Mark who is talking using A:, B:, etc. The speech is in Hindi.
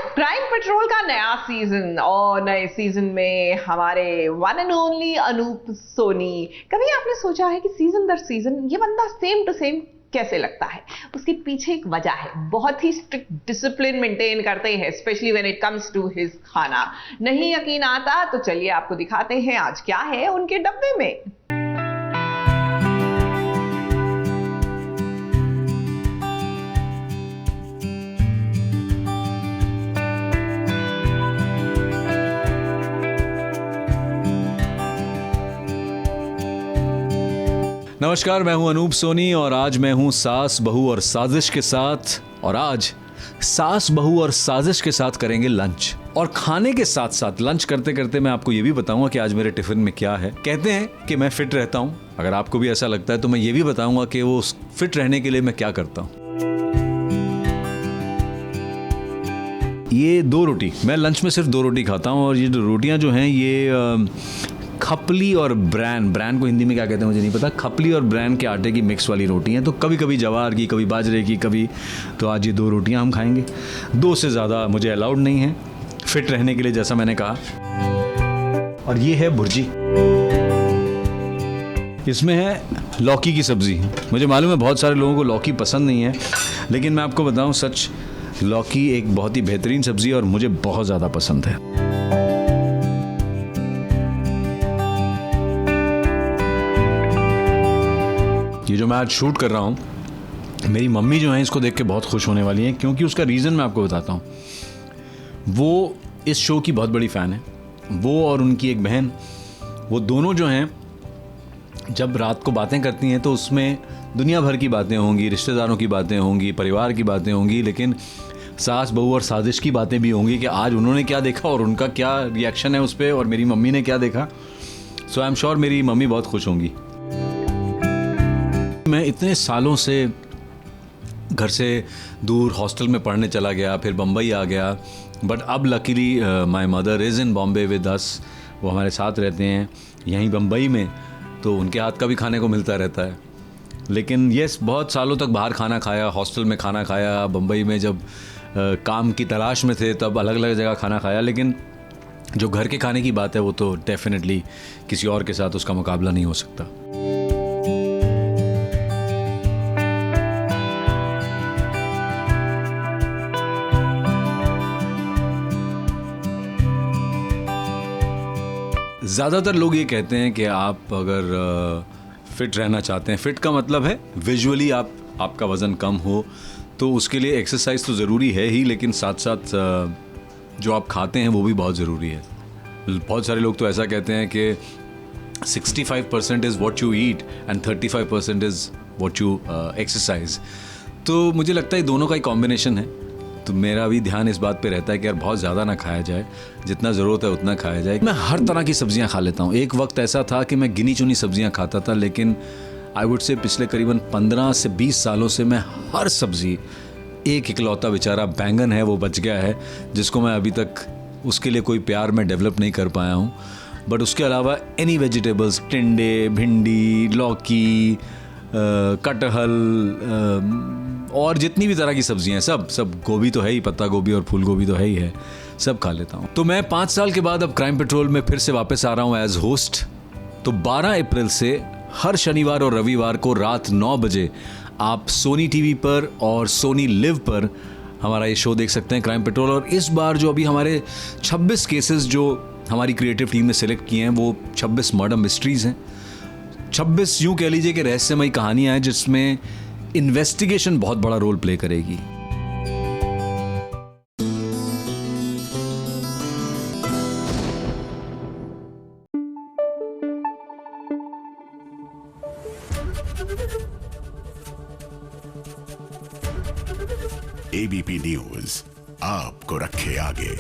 A: क्राइम पेट्रोल का नया सीजन और नए सीजन में हमारे one and only Anup Soni. कभी आपने सोचा है कि सीजन दर सीजन ये बंदा सेम टू सेम कैसे लगता है? उसके पीछे एक वजह है। बहुत ही स्ट्रिक्ट डिसिप्लिन मेंटेन करते हैं, specially when it comes to his khana. नहीं यकीन आता तो चलिए आपको दिखाते हैं आज क्या है उनके डब्बे में।
B: नमस्कार, मैं हूं अनूप सोनी और आज मैं हूं सास बहू और साजिश के साथ। और आज सास बहू और साजिश के साथ करेंगे लंच। और खाने के साथ साथ लंच करते करते मैं आपको ये भी बताऊंगा कि आज मेरे टिफिन में क्या है। कहते हैं कि मैं फिट रहता हूं, अगर आपको भी ऐसा लगता है तो मैं ये भी बताऊंगा कि वो फिट रहने के लिए मैं क्या करता हूं। ये 2 रोटी, मैं लंच में सिर्फ 2 रोटी खाता हूं और ये रोटियां जो हैं ये खपली और ब्रैन को हिंदी में क्या कहते हैं मुझे नहीं पता। खपली और ब्रैन के आटे की मिक्स वाली रोटी हैं। तो कभी कभी जवार की, कभी बाजरे की, कभी तो आज ये 2 रोटियां हम खाएंगे। 2 से ज़्यादा मुझे अलाउड नहीं है फिट रहने के लिए, जैसा मैंने कहा। और ये है भुर्जी, इसमें है लौकी की सब्ज़ी। मुझे मालूम है बहुत सारे लोगों को लौकी पसंद नहीं है, लेकिन मैं आपको बताऊँ सच, लौकी एक बहुत ही बेहतरीन सब्ज़ी और मुझे बहुत ज़्यादा पसंद है। ये जो मैं आज शूट कर रहा हूँ, मेरी मम्मी जो है इसको देख के बहुत खुश होने वाली हैं, क्योंकि उसका रीज़न मैं आपको बताता हूँ। वो इस शो की बहुत बड़ी फ़ैन है। वो और उनकी एक बहन, वो दोनों जो हैं जब रात को बातें करती हैं तो उसमें दुनिया भर की बातें होंगी, रिश्तेदारों की बातें होंगी, परिवार की बातें होंगी, लेकिन सास बहू और साजिश की बातें भी होंगी कि आज उन्होंने क्या देखा और उनका क्या रिएक्शन है उस पर, और मेरी मम्मी ने क्या देखा। सो आई एम श्योर मेरी मम्मी बहुत खुश होंगी। मैं इतने सालों से घर से दूर हॉस्टल में पढ़ने चला गया, फिर बम्बई आ गया, बट अब luckily my mother is in Bombay with us. वो हमारे साथ रहते हैं यहीं बम्बई में, तो उनके हाथ का भी खाने को मिलता रहता है। लेकिन यस, बहुत सालों तक बाहर खाना खाया, हॉस्टल में खाना खाया, बम्बई में जब काम की तलाश में थे तब अलग अलग जगह खाना खाया, लेकिन जो घर के खाने की बात है वो तो डेफिनेटली किसी और के साथ उसका मुकाबला नहीं हो सकता। ज़्यादातर लोग ये कहते हैं कि आप अगर फिट रहना चाहते हैं, फिट का मतलब है विजुअली आपका वज़न कम हो, तो उसके लिए एक्सरसाइज तो ज़रूरी है ही, लेकिन साथ साथ जो आप खाते हैं वो भी बहुत ज़रूरी है। बहुत सारे लोग तो ऐसा कहते हैं कि 65% is what you eat and 35% is what you exercise. तो मुझे लगता है दोनों का ही कॉम्बिनेशन है। तो मेरा भी ध्यान इस बात पे रहता है कि यार बहुत ज़्यादा ना खाया जाए, जितना ज़रूरत है उतना खाया जाए। मैं हर तरह की सब्जियां खा लेता हूँ। एक वक्त ऐसा था कि मैं गिनी चुनी सब्जियां खाता था, लेकिन आई वुड से पिछले करीबन 15 से 20 सालों से मैं हर सब्ज़ी, एक इकलौता बेचारा बैंगन है वो बच गया है, जिसको मैं अभी तक उसके लिए कोई प्यार मैं डेवलप नहीं कर पाया हूँ। बट उसके अलावा एनी वेजिटेबल्स, टिंडे, भिंडी, लौकी, कटहल और जितनी भी तरह की सब्जियां, सब गोभी तो है ही, पत्ता गोभी और फूल गोभी तो है ही है, सब खा लेता हूँ। तो मैं 5 साल के बाद अब क्राइम पेट्रोल में फिर से वापस आ रहा हूँ एज होस्ट। तो 12 अप्रैल से हर शनिवार और रविवार को रात 9 बजे आप सोनी टीवी पर और सोनी लिव पर हमारा ये शो देख सकते हैं, क्राइम पेट्रोल। और इस बार जो अभी हमारे 26 केसेस जो हमारी क्रिएटिव टीम ने सिलेक्ट किए हैं, वो 26 मर्डर मिस्ट्रीज़ हैं। 26 यूँ कह लीजिए कि रहस्यमयी कहानियाँ हैं जिसमें इन्वेस्टिगेशन बहुत बड़ा रोल प्ले करेगी।
C: एबीपी न्यूज आपको रखे आगे।